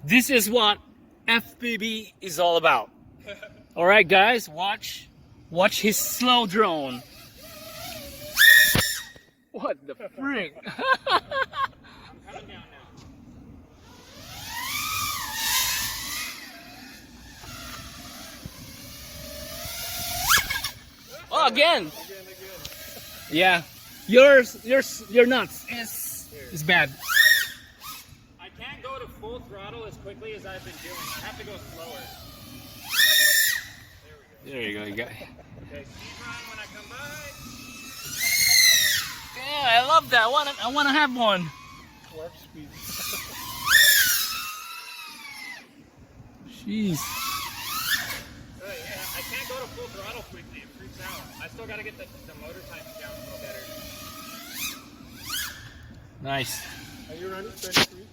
This is what FPV is all about. All right, guys, watch his slow drone. What the frick? I'm coming down now. Oh, again. Yeah, you're nuts. It's bad. I can't go to full throttle as quickly as I've been doing. I have to go slower. There you go. You got. Okay, speed run when I come by. Yeah, I love that. I want to have one. Warp speed. Jeez. Yeah, I can't go to full throttle quickly. It freaks out. I still got to get the motor timing down a little better. Nice. Are you running 23?